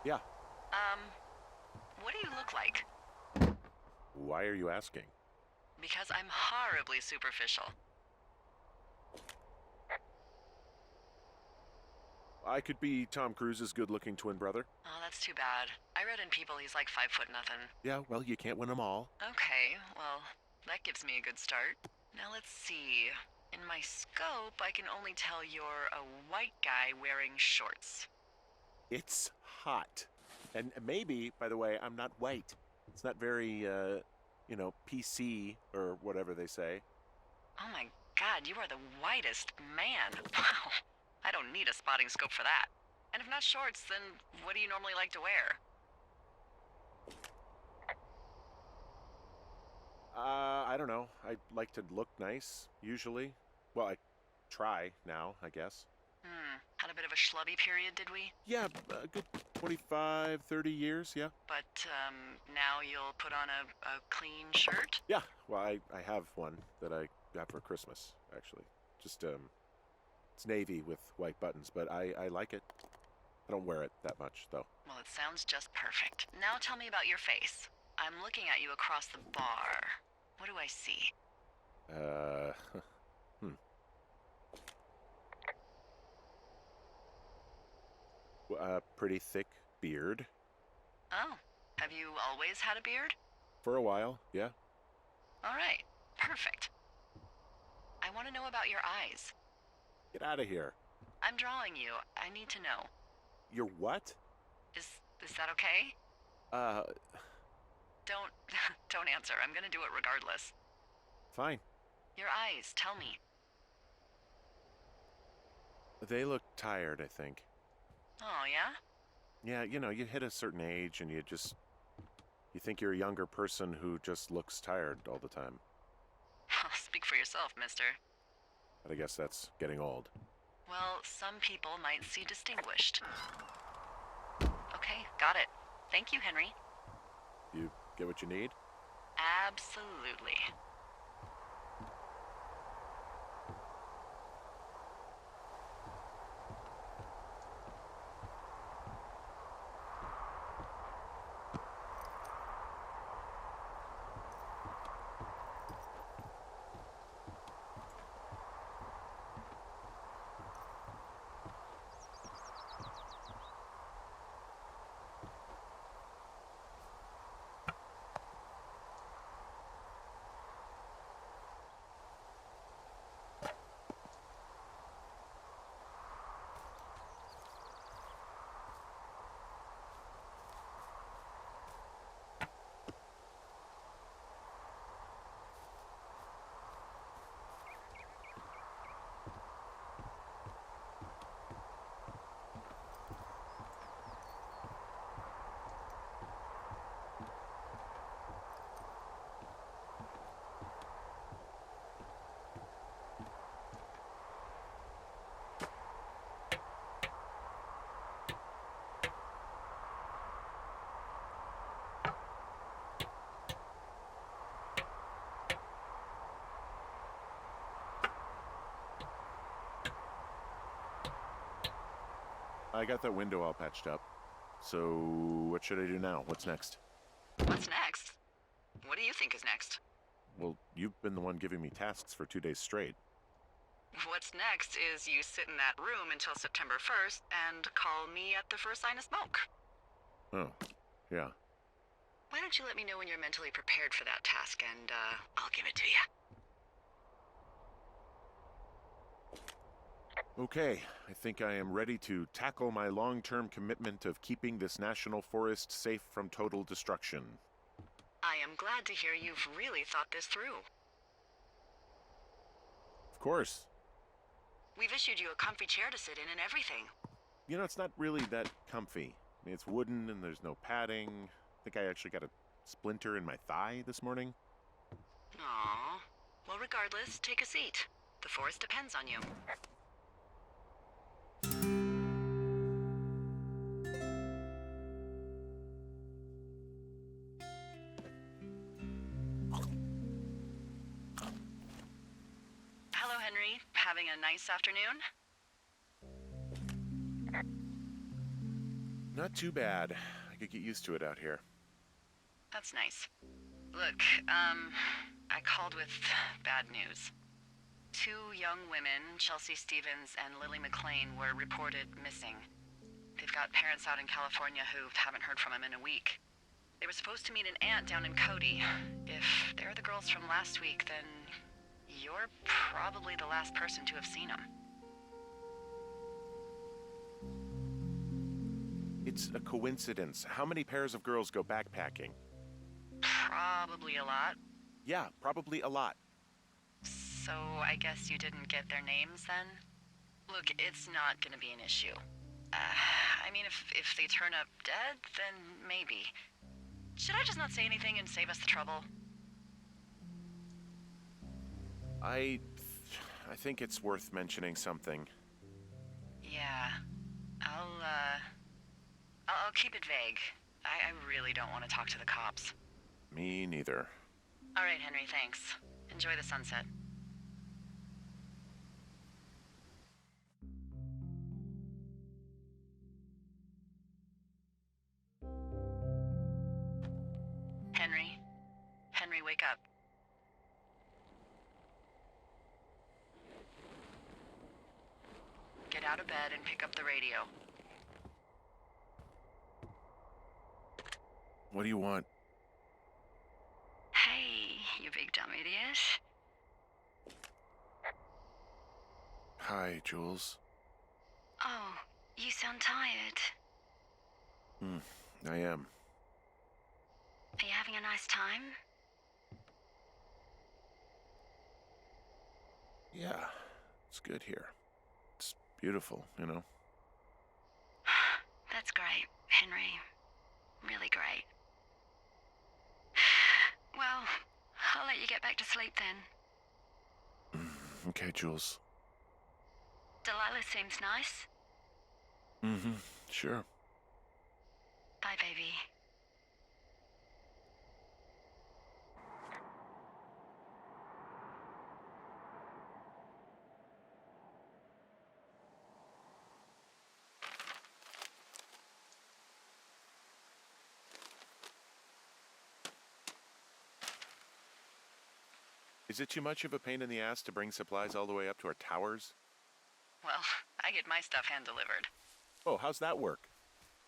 Yeah. What do you look like? Why are you asking? Because I'm horribly superficial. I could be Tom Cruise's good-looking twin brother. Oh, that's too bad. I read in People he's like 5 foot nothing. Yeah, well, you can't win them all. Okay, well, that gives me a good start. Now let's see. In my scope, I can only tell you're a white guy wearing shorts. It's hot. And maybe, by the way, I'm not white. It's not very, PC or whatever they say. Oh my god, you are the whitest man. Wow. I don't need a spotting scope for that. And if not shorts, then what do you normally like to wear? I don't know. I like to look nice, usually. Well, I try now, I guess. Had a bit of a schlubby period, did we? Yeah, a good 25, 30 years, yeah. But, now you'll put on a clean shirt? Yeah, well, I have one that I got for Christmas, actually. Just, it's navy with white buttons, but I like it. I don't wear it that much, though. Well, it sounds just perfect. Now tell me about your face. I'm looking at you across the bar. What do I see? A pretty thick beard. Oh, have you always had a beard? For a while, yeah. All right, perfect. I want to know about your eyes. Get out of here. I'm drawing you. I need to know. You're what? Is that okay? Don't don't answer. I'm gonna do it regardless. Fine. Your eyes, tell me. They look tired, I think. Oh, yeah? Yeah, you hit a certain age and you think you're a younger person who just looks tired all the time. Speak for yourself, mister. But I guess that's getting old. Well, some people might see distinguished. Okay, got it. Thank you, Henry. You get what you need? Absolutely. I got that window all patched up. So, what should I do now? What's next? What's next? What do you think is next? Well, you've been the one giving me tasks for 2 days straight. What's next is you sit in that room until September 1st and call me at the first sign of smoke. Oh, yeah. Why don't you let me know when you're mentally prepared for that task and, I'll give it to you. Okay, I think I am ready to tackle my long-term commitment of keeping this national forest safe from total destruction. I am glad to hear you've really thought this through. Of course. We've issued you a comfy chair to sit in and everything. It's not really that comfy. I mean, it's wooden and there's no padding. I think I actually got a splinter in my thigh this morning. Aww. Well, regardless, take a seat. The forest depends on you. Hello, Henry. Having a nice afternoon? Not too bad. I could get used to it out here. That's nice. Look, I called with bad news. Two young women, Chelsea Stevens and Lily McLean, were reported missing. They've got parents out in California who haven't heard from them in a week. They were supposed to meet an aunt down in Cody. If they're the girls from last week, then you're probably the last person to have seen them. It's a coincidence. How many pairs of girls go backpacking? Probably a lot. Yeah, probably a lot. So I guess you didn't get their names then? Look, it's not gonna be an issue. I mean, if they turn up dead, then maybe. Should I just not say anything and save us the trouble? I think it's worth mentioning something. Yeah. I'll keep it vague. I really don't want to talk to the cops. Me neither. All right, Henry, thanks. Enjoy the sunset. Henry? Henry, wake up. Get out of bed and pick up the radio. What do you want? Hey, you big dumb idiot. Hi, Jules. Oh, you sound tired. I am. Are you having a nice time? Yeah, it's good here. It's beautiful, you know. That's great, Henry. Really great. Well, I'll let you get back to sleep then. Okay, Jules. Delilah seems nice. Sure. Bye, baby. Is it too much of a pain in the ass to bring supplies all the way up to our towers? Well, I get my stuff hand-delivered. Oh, how's that work?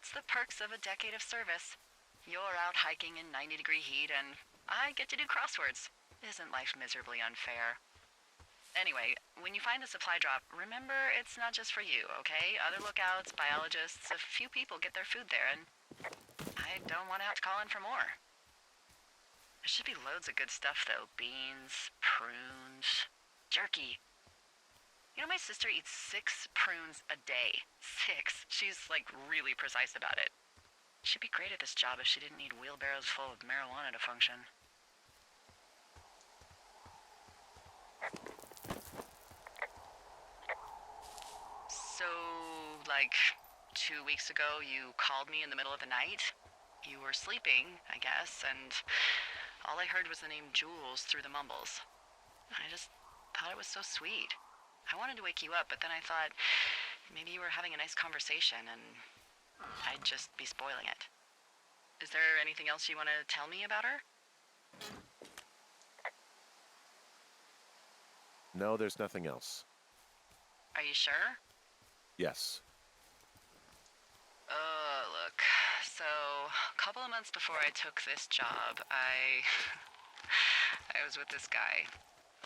It's the perks of a decade of service. You're out hiking in 90-degree heat, and I get to do crosswords. Isn't life miserably unfair? Anyway, when you find the supply drop, remember it's not just for you, okay? Other lookouts, biologists, a few people get their food there, and I don't want to have to call in for more. There should be loads of good stuff, though. Beans, prunes, jerky. You know, my sister eats 6 prunes a day. 6. She's, like, really precise about it. She'd be great at this job if she didn't need wheelbarrows full of marijuana to function. So, like, 2 weeks ago, you called me in the middle of the night. You were sleeping, I guess, and all I heard was the name Jules through the mumbles. I just thought it was so sweet. I wanted to wake you up, but then I thought maybe you were having a nice conversation and I'd just be spoiling it. Is there anything else you want to tell me about her? No, there's nothing else. Are you sure? Yes. Look. So, a couple of months before I took this job, I was with this guy,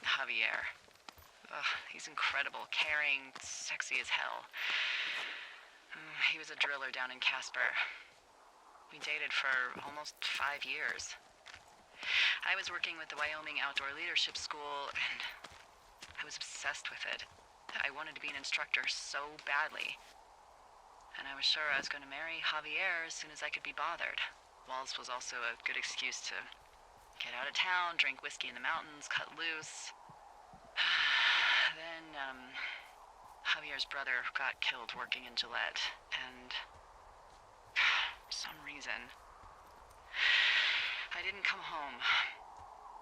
Javier. He's incredible, caring, sexy as hell. He was a driller down in Casper. We dated for almost 5 years. I was working with the Wyoming Outdoor Leadership School, and I was obsessed with it. I wanted to be an instructor so badly. And I was sure I was going to marry Javier as soon as I could be bothered. Walls was also a good excuse to get out of town, drink whiskey in the mountains, cut loose. Then, Javier's brother got killed working in Gillette, and for some reason, I didn't come home.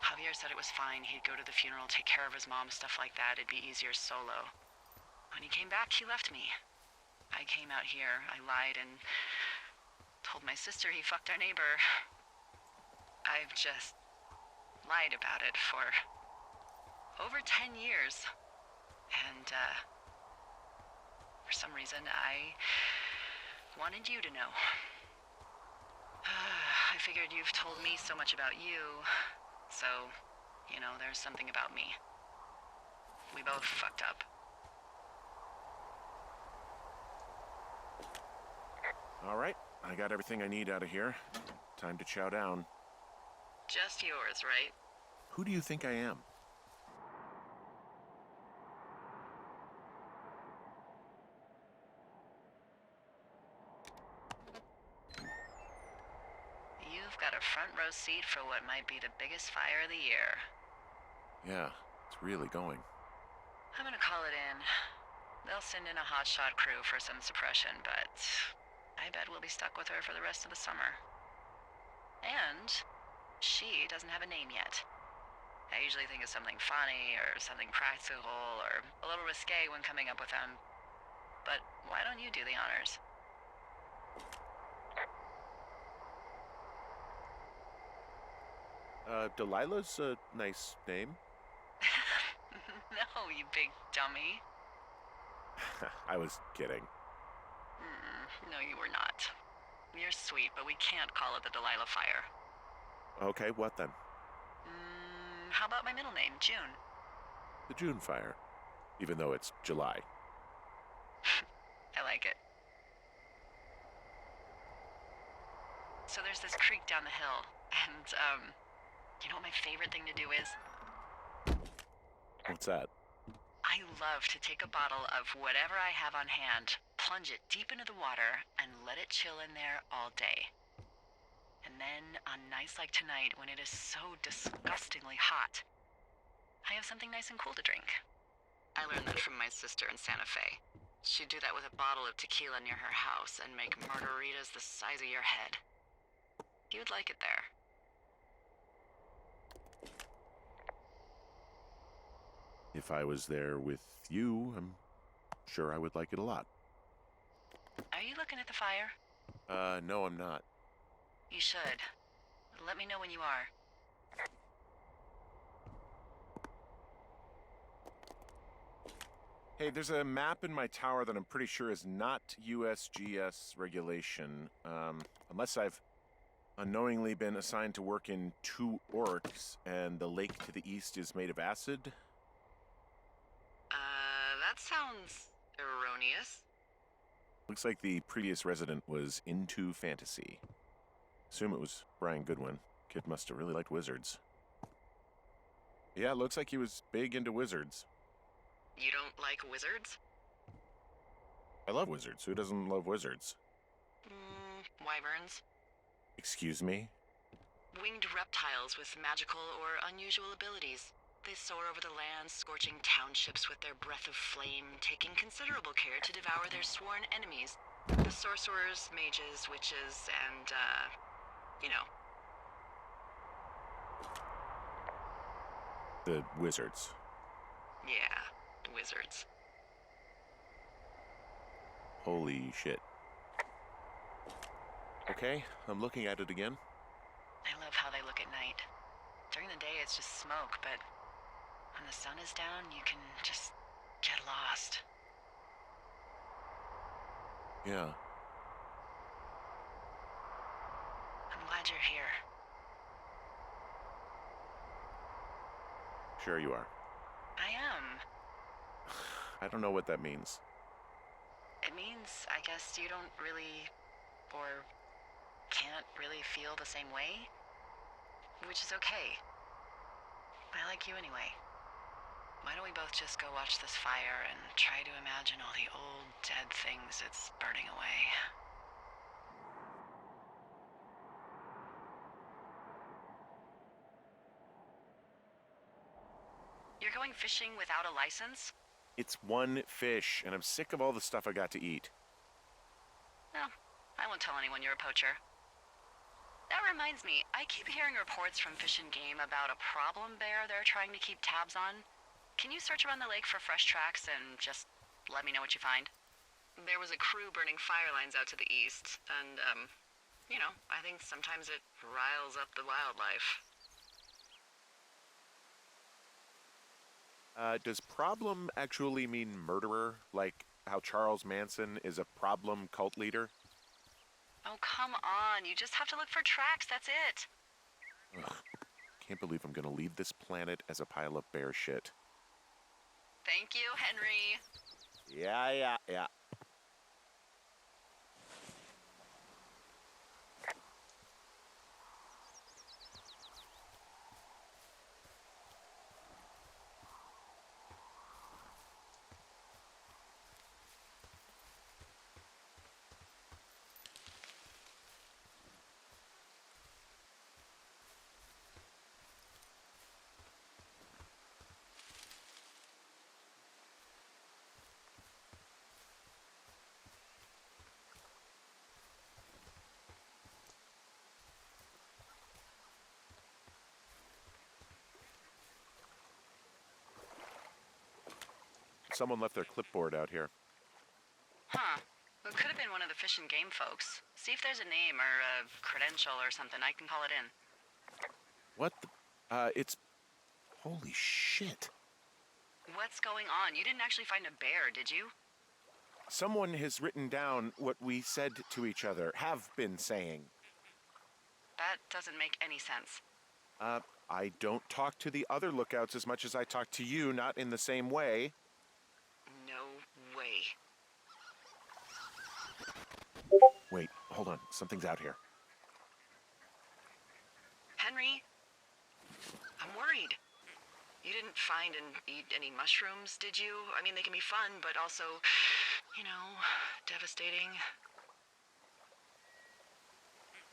Javier said it was fine. He'd go to the funeral, take care of his mom, stuff like that. It'd be easier solo. When he came back, he left me. I came out here, I lied, and told my sister he fucked our neighbor. I've just lied about it for over 10 years. And, for some reason, I wanted you to know. I figured you've told me so much about you, so, there's something about me. We both fucked up. All right, I got everything I need out of here. Time to chow down. Just yours, right? Who do you think I am? You've got a front row seat for what might be the biggest fire of the year. Yeah, it's really going. I'm gonna call it in. They'll send in a hotshot crew for some suppression, but I bet we'll be stuck with her for the rest of the summer. And she doesn't have a name yet. I usually think of something funny or something practical or a little risque when coming up with them. But why don't you do the honors? Delilah's a nice name. No, you big dummy. I was kidding. No, you were not. You're sweet, but we can't call it the Delilah Fire. Okay, what then? How about my middle name, June? The June Fire. Even though it's July. I like it. So there's this creek down the hill, and, you know what my favorite thing to do is? What's that? I love to take a bottle of whatever I have on hand, plunge it deep into the water, and let it chill in there all day. And then, on nights like tonight, when it is so disgustingly hot, I have something nice and cool to drink. I learned that from my sister in Santa Fe. She'd do that with a bottle of tequila near her house and make margaritas the size of your head. You'd like it there. If I was there with you, I'm sure I would like it a lot. Are you looking at the fire? No, I'm not. You should. Let me know when you are. Hey, there's a map in my tower that I'm pretty sure is not USGS regulation. Unless I've unknowingly been assigned to work in 2 orcs, and the lake to the east is made of acid. That sounds erroneous. Looks like the previous resident was into fantasy. Assume it was Brian Goodwin. Kid must have really liked wizards. Yeah, looks like he was big into wizards. You don't like wizards? I love wizards. Who doesn't love wizards? Wyverns. Excuse me? Winged reptiles with magical or unusual abilities. They soar over the land, scorching townships with their breath of flame, taking considerable care to devour their sworn enemies. The sorcerers, mages, witches, and, The wizards. Yeah, wizards. Holy shit. Okay, I'm looking at it again. I love how they look at night. During the day, it's just smoke, but when the sun is down, you can just get lost. Yeah. I'm glad you're here. Sure you are. I am. I don't know what that means. It means, I guess, you don't really, or can't really feel the same way, which is okay. I like you anyway. Why don't we both just go watch this fire and try to imagine all the old, dead things it's burning away? You're going fishing without a license? It's one fish, and I'm sick of all the stuff I got to eat. No, I won't tell anyone you're a poacher. That reminds me, I keep hearing reports from Fish and Game about a problem bear they're trying to keep tabs on. Can you search around the lake for fresh tracks and just let me know what you find? There was a crew burning fire lines out to the east, and, you know, I think sometimes it riles up the wildlife. Does problem actually mean murderer? Like how Charles Manson is a problem cult leader? Oh, come on. You just have to look for tracks, that's it. Ugh, can't believe I'm gonna leave this planet as a pile of bear shit. Thank you, Henry. Yeah. Someone left their clipboard out here. Huh. It could have been one of the Fish and Game folks. See if there's a name or a credential or something. I can call it in. What the? It's... Holy shit. What's going on? You didn't actually find a bear, did you? Someone has written down what we said to each other, have been saying. That doesn't make any sense. I don't talk to the other lookouts as much as I talk to you, not in the same way. No way. Wait, hold on. Something's out here. Henry? I'm worried. You didn't find and eat any mushrooms, did you? I mean, they can be fun, but also, you know, devastating.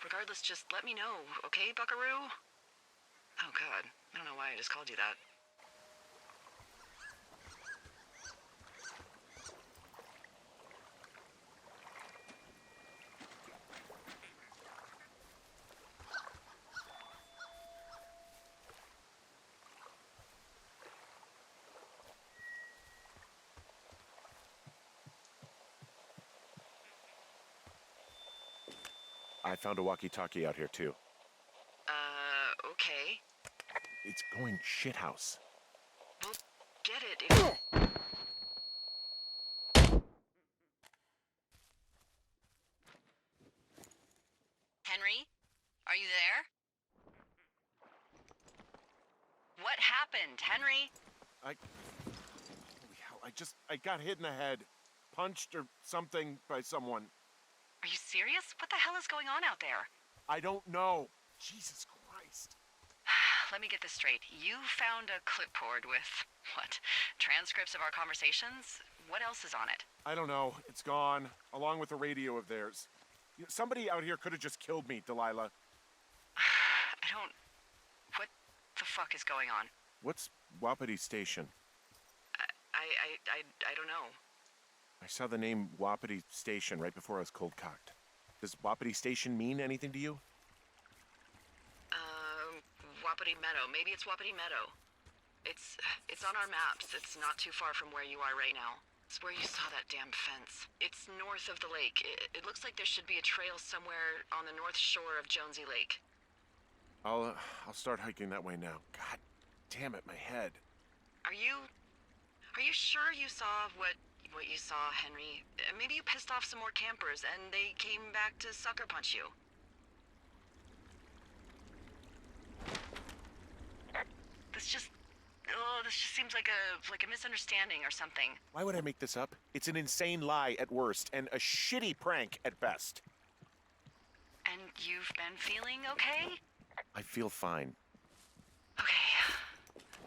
Regardless, just let me know, okay, buckaroo? Oh, God. I don't know why I just called you that. I found a walkie-talkie out here, too. Okay. It's going shithouse. Well, get it if... Henry? Are you there? What happened, Henry? Holy hell, I got hit in the head. Punched or something by someone. Are you serious? What the hell is going on out there? I don't know. Jesus Christ. Let me get this straight. You found a clipboard with, what, transcripts of our conversations? What else is on it? I don't know. It's gone, along with a radio of theirs. Somebody out here could have just killed me, Delilah. What the fuck is going on? What's Wapiti Station? I don't know. I saw the name Wapiti Station right before I was cold-cocked. Does Wapiti Station mean anything to you? Wapiti Meadow. Maybe it's Wapiti Meadow. It's on our maps. It's not too far from where you are right now. It's where you saw that damn fence. It's north of the lake. It looks like there should be a trail somewhere on the north shore of Jonesy Lake. I'll start hiking that way now. God damn it, my head. Are you sure you saw what you saw, Henry? Maybe you pissed off some more campers and they came back to sucker punch you. This just seems like a misunderstanding or something. Why would I make this up? It's an insane lie at worst and a shitty prank at best. And you've been feeling okay? I feel fine.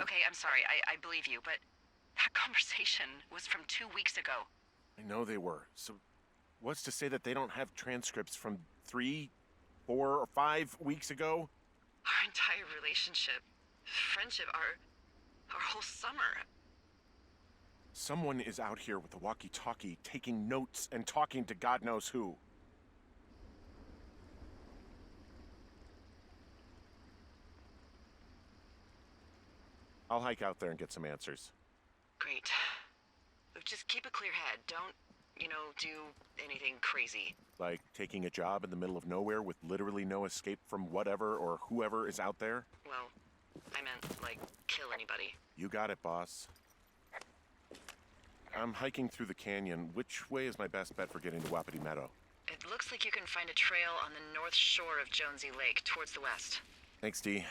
Okay, I'm sorry. I believe you, but that conversation was from 2 weeks ago. I know they were. So what's to say that they don't have transcripts from 3, 4, or 5 weeks ago? Our entire relationship, friendship, our whole summer. Someone is out here with a walkie-talkie taking notes and talking to God knows who. I'll hike out there and get some answers. Great. Just keep a clear head. Do anything crazy. Like taking a job in the middle of nowhere with literally no escape from whatever or whoever is out there? Well, I meant, like, kill anybody. You got it, boss. I'm hiking through the canyon. Which way is my best bet for getting to Wapiti Meadow? It looks like you can find a trail on the north shore of Jonesy Lake, towards the west. Thanks, D.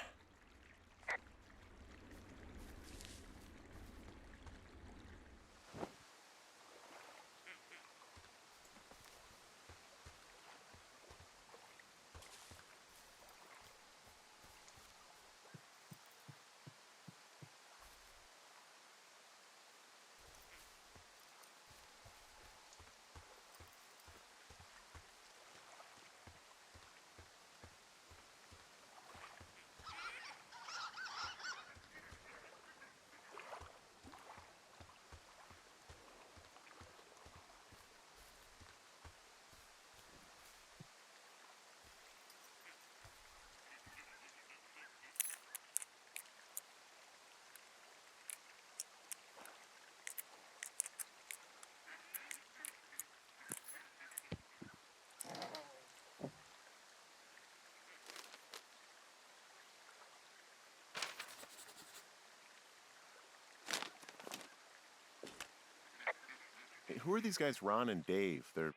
Hey, who are these guys, Ron and Dave? They're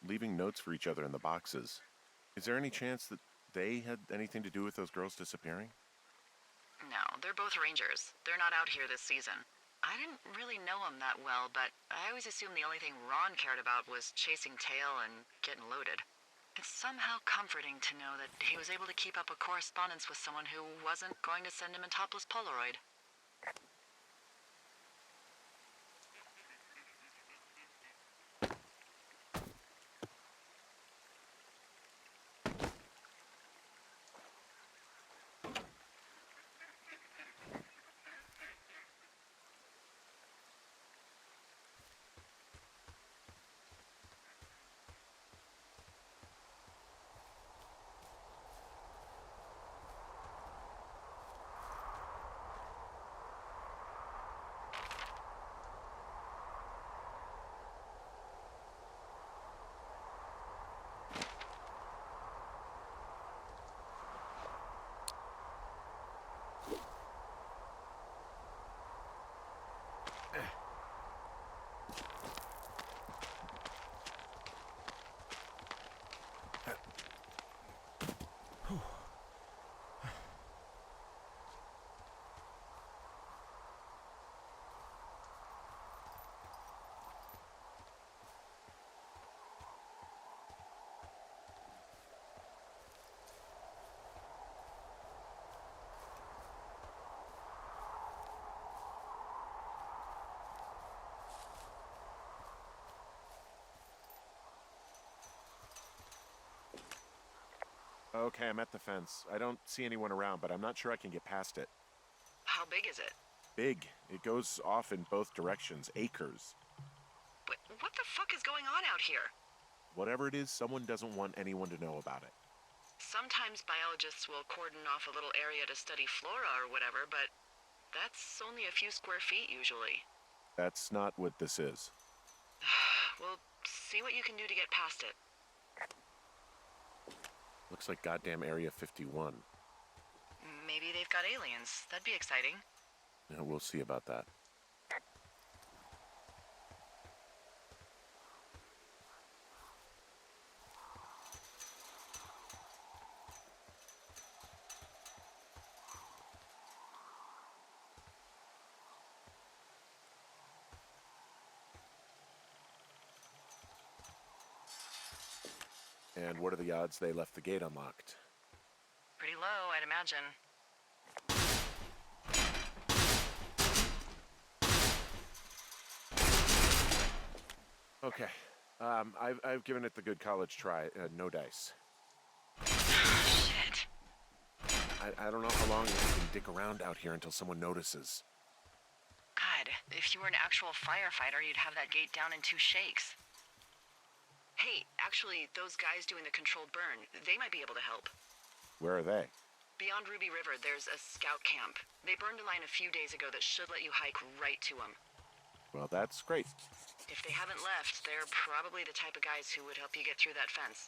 leaving notes for each other in the boxes. Is there any chance that they had anything to do with those girls disappearing? No, they're both rangers. They're not out here this season. I didn't really know him that well, but I always assumed the only thing Ron cared about was chasing tail and getting loaded. It's somehow comforting to know that he was able to keep up a correspondence with someone who wasn't going to send him a topless Polaroid. Okay, I'm at the fence. I don't see anyone around, but I'm not sure I can get past it. How big is it? Big. It goes off in both directions. Acres. But what the fuck is going on out here? Whatever it is, someone doesn't want anyone to know about it. Sometimes biologists will cordon off a little area to study flora or whatever, but that's only a few square feet usually. That's not what this is. Well, see what you can do to get past it. Looks like goddamn Area 51. Maybe they've got aliens. That'd be exciting. Yeah, we'll see about that. And what are the odds they left the gate unlocked? Pretty low, I'd imagine. Okay. I've given it the good college try. No dice. Shit. I don't know how long you can dick around out here until someone notices. God, if you were an actual firefighter, you'd have that gate down in 2 shakes. Hey, actually, those guys doing the controlled burn, they might be able to help. Where are they? Beyond Ruby River, there's a scout camp. They burned a line a few days ago that should let you hike right to them. Well, that's great. If they haven't left, they're probably the type of guys who would help you get through that fence.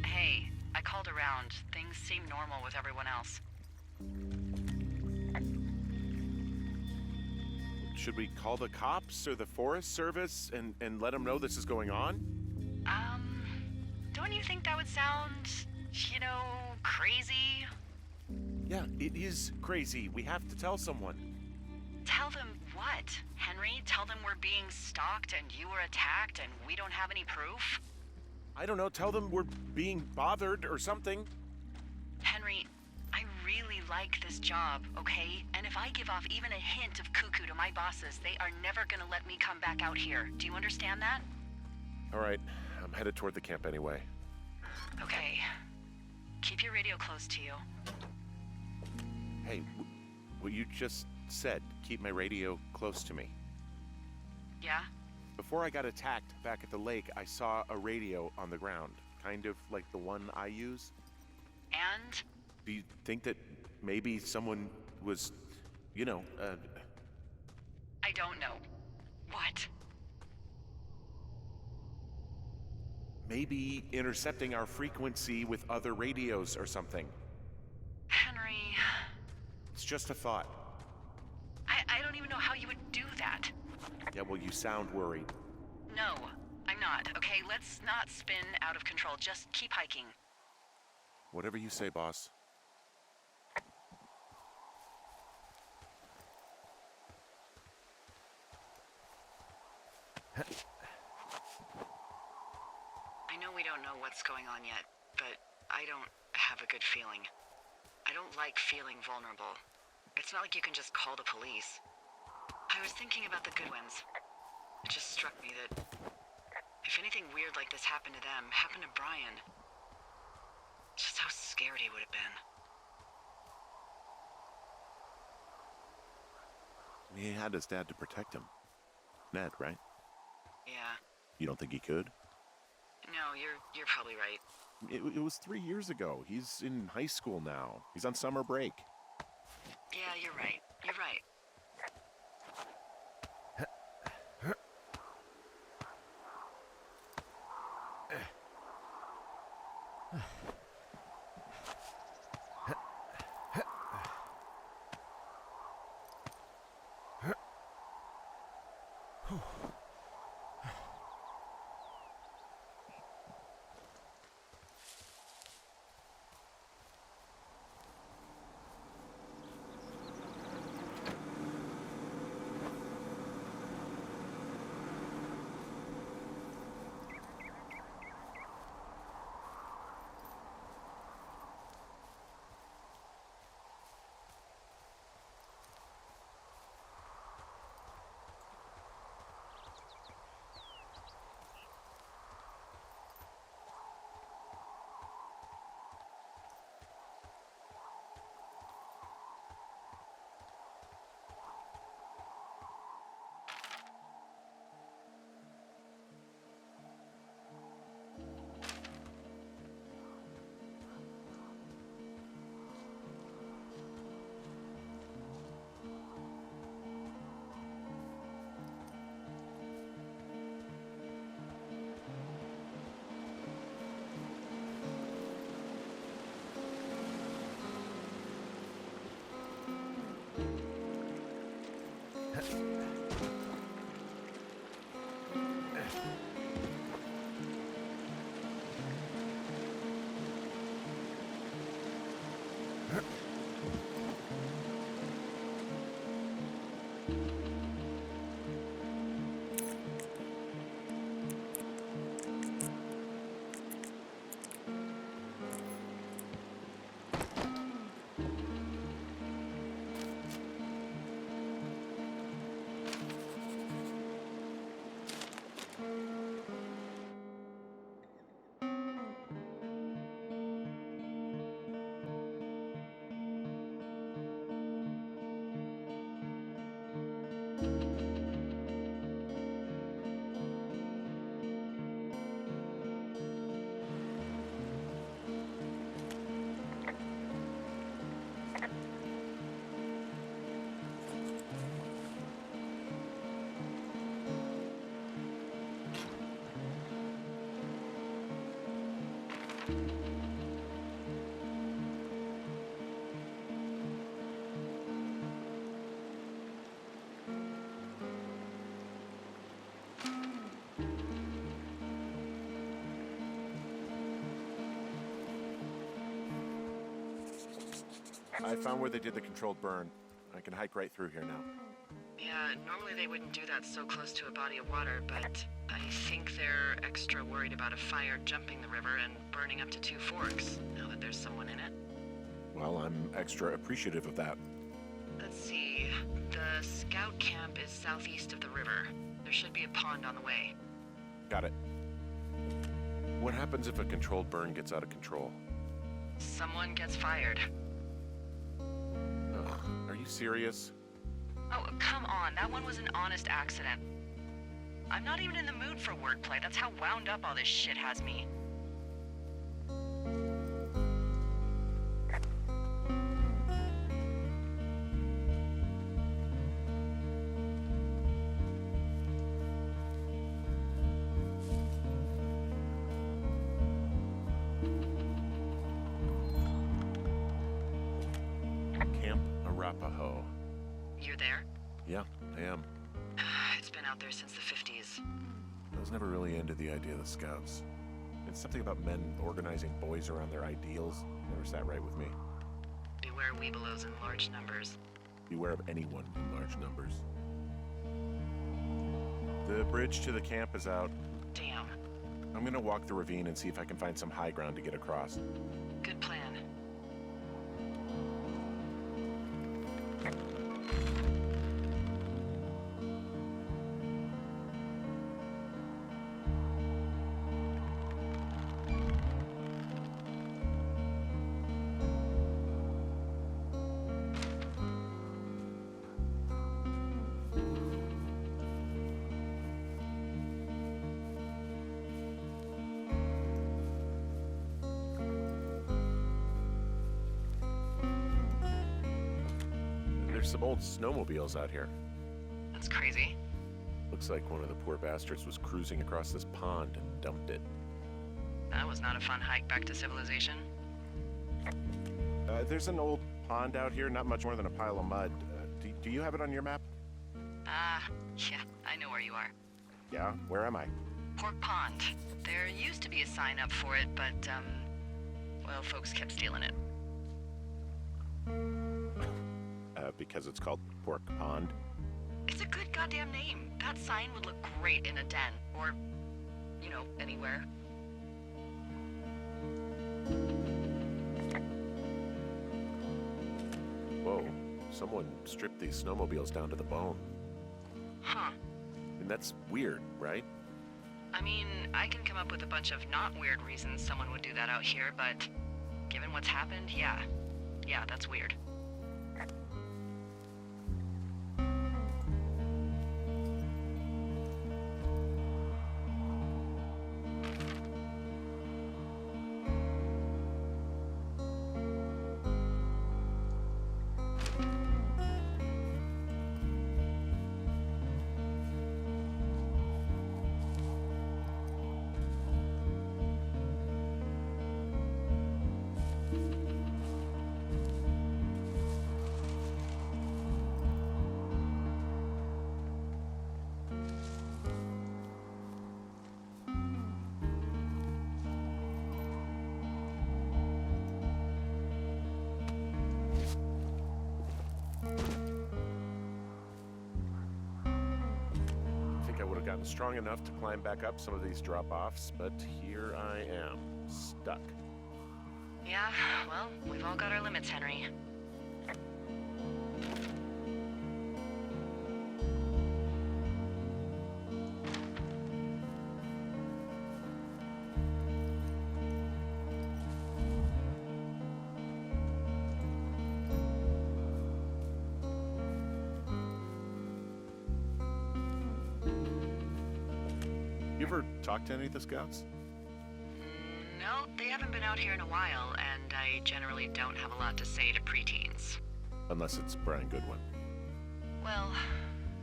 Hey, I called around. Things seem normal with everyone else. Should we call the cops or the Forest Service and let them know this is going on? Don't you think that would sound, crazy? Yeah, it is crazy. We have to tell someone. Tell them what, Henry? Tell them we're being stalked and you were attacked and we don't have any proof? I don't know, tell them we're being bothered or something. Henry, I really like this job, okay? And if I give off even a hint of cuckoo to my bosses, they are never gonna let me come back out here. Do you understand that? All right, I'm headed toward the camp anyway. Okay. Keep your radio close to you. Hey, what you just said, keep my radio close to me. Yeah? Before I got attacked back at the lake, I saw a radio on the ground, kind of like the one I use. And? Do you think that maybe someone was, I don't know. What? maybe intercepting our frequency with other radios or something? Henry... It's just a thought. I don't even know how you would do that. Yeah, well, you sound worried. No, I'm not, okay? Let's not spin out of control. Just keep hiking. Whatever you say, boss. I know we don't know what's going on yet, but I don't have a good feeling. I don't like feeling vulnerable. It's not like you can just call the police. I was thinking about the Goodwins. It just struck me that if anything weird like this happened to them, happened to Brian, just how scared he would have been. He had his dad to protect him. Ned, right? Yeah. You don't think he could? No, you're probably right. It was 3 years ago. He's in high school now. He's on summer break. Yeah, you're right. You're right. I found where they did the controlled burn. I can hike right through here now. Yeah, normally they wouldn't do that so close to a body of water, but I think they're extra worried about a fire jumping the river and burning up to 2 forks, now that there's someone in it. Well, I'm extra appreciative of that. Let's see. The scout camp is southeast of the river. There should be a pond on the way. Got it. What happens if a controlled burn gets out of control? Someone gets fired. Ugh, are you serious? Oh, come on. That one was an honest accident. I'm not even in the mood for wordplay. That's how wound up all this shit has me. Camp Arapaho. You're there? Yeah, I am. It's been out there since the 50s. I was never really into the idea of the Scouts. It's something about men organizing boys around their ideals. Never sat right with me. Beware weebelows in large numbers. Beware of anyone in large numbers. The bridge to the camp is out. Damn. I'm gonna walk the ravine and see if I can find some high ground to get across. Good plan. There's some old snowmobiles out here. That's crazy. Looks like one of the poor bastards was cruising across this pond and dumped it. That was not a fun hike back to civilization. There's an old pond out here, not much more than a pile of mud. Do you have it on your map? Yeah, I know where you are. Yeah, where am I? Pork Pond. There used to be a sign up for it, but, well, folks kept stealing it. Because it's called Pork Pond. It's a good goddamn name. That sign would look great in a den, or, you know, anywhere. Whoa, someone stripped these snowmobiles down to the bone. Huh. And that's weird, right? I mean, I can come up with a bunch of not weird reasons someone would do that out here, but given what's happened, yeah. Yeah, that's weird. gotten strong enough to climb back up some of these drop-offs, but here I am, stuck. Yeah, well, we've all got our limits, Henry. You ever talked to any of the scouts? No, they haven't been out here in a while, and I generally don't have a lot to say to preteens. Unless it's Brian Goodwin. Well,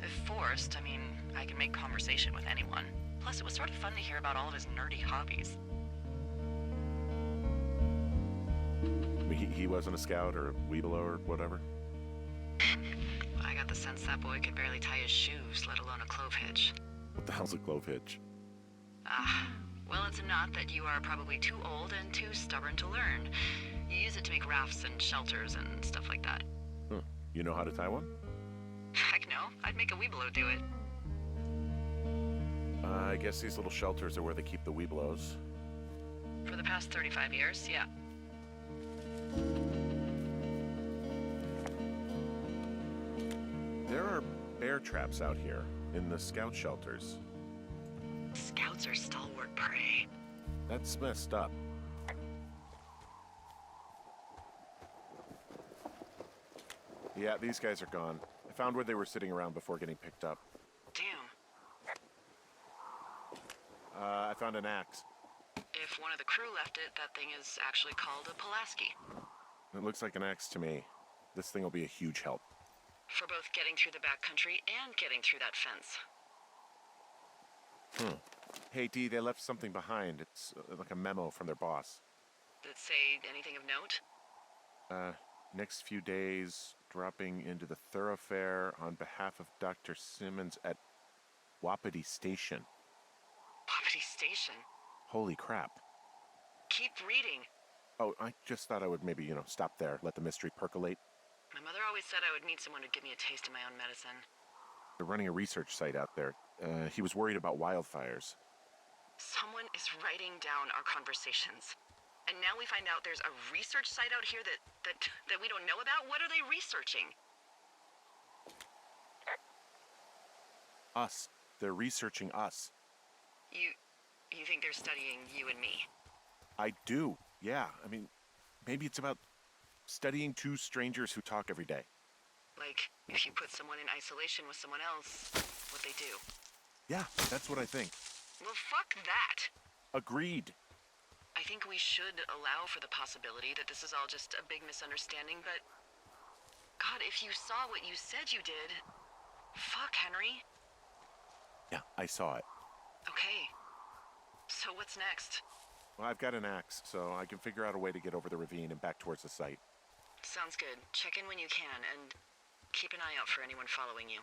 if forced, I mean, I can make conversation with anyone. Plus, it was sort of fun to hear about all of his nerdy hobbies. I mean, he wasn't a scout or a Weeblo or whatever? I got the sense that boy could barely tie his shoes, let alone a clove hitch. What the hell's a clove hitch? Well, it's a knot that you are probably too old and too stubborn to learn. You use it to make rafts and shelters and stuff like that. You know how to tie one? Heck no, I'd make a Weeblo do it. I guess these little shelters are where they keep the Weeblos. For the past 35 years, yeah. There are bear traps out here in the scout shelters. Scouts are stalwart prey. That's messed up. Yeah, these guys are gone. I found where they were sitting around before getting picked up. Damn. I found an axe. If one of the crew left it, that thing is actually called a Pulaski. It looks like an axe to me. This thing will be a huge help. For both getting through the backcountry and getting through that fence. Hey, Dee, they left something behind. It's like a memo from their boss. Did it say anything of note? Next few days, dropping into the thoroughfare on behalf of Dr. Simmons at Wapiti Station. Wapiti Station? Holy crap. Keep reading. Oh, I just thought I would maybe, stop there, let the mystery percolate. My mother always said I would meet someone who'd give me a taste of my own medicine. They're running a research site out there. He was worried about wildfires. Someone is writing down our conversations. And now we find out there's a research site out here that we don't know about? What are they researching? Us. They're researching us. You think they're studying you and me? I do, yeah. I mean, maybe it's about studying two strangers who talk every day. Like, if you put someone in isolation with someone else, what they do. Yeah, that's what I think. Well, fuck that. Agreed. I think we should allow for the possibility that this is all just a big misunderstanding, but... God, if you saw what you said you did... Fuck, Henry. Yeah, I saw it. Okay. So what's next? Well, I've got an axe, so I can figure out a way to get over the ravine and back towards the site. Sounds good. Check in when you can, and keep an eye out for anyone following you.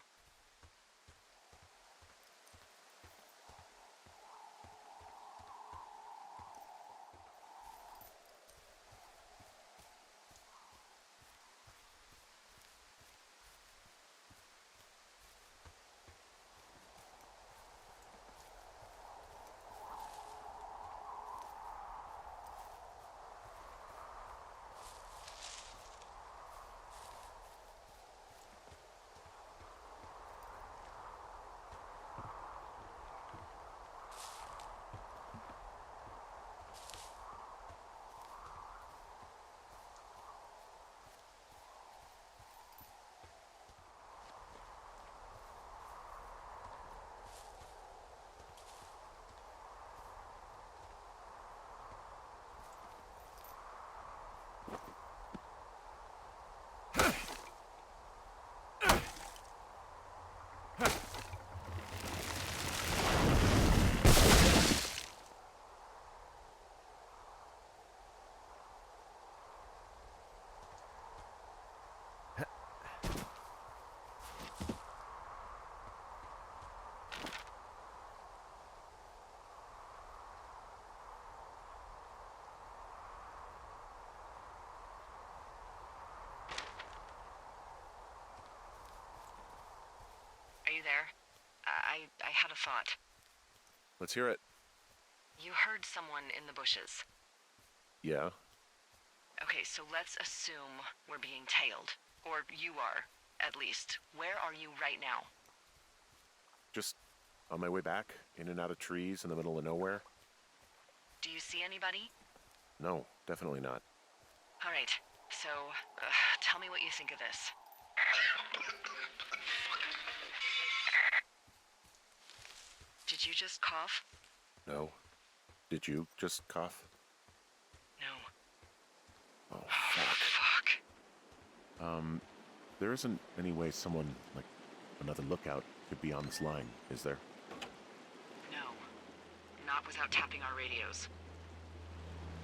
I had a thought. Let's hear it. You heard someone in the bushes. Yeah? Okay, so let's assume we're being tailed. Or you are, at least. Where are you right now? Just on my way back, in and out of trees in the middle of nowhere? Do you see anybody? No, definitely not. All right, so tell me what you think of this. Did you just cough? No. Did you just cough? No. Oh, fuck. Fuck. There isn't any way someone, like another lookout, could be on this line, is there? No. Not without tapping our radios.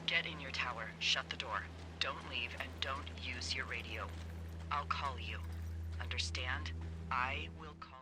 Get in your tower, shut the door. Don't leave, and don't use your radio. I'll call you. Understand? I will call